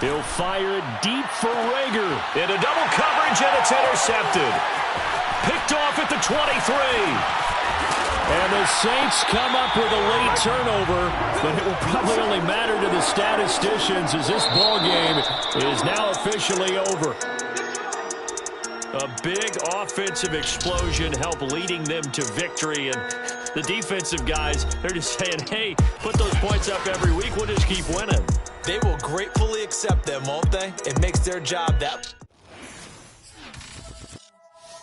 S2: He'll fire it deep for Rager. Into double coverage, and it's intercepted. Picked off at the 23. And the Saints come up with a late turnover, but it will probably only matter to the statisticians as this ball game is now officially over. A big offensive explosion helped leading them to victory, and the defensive guys, they're just saying, hey, put those points up every week, we'll just keep winning.
S3: They will gratefully accept them, won't they? It makes their job that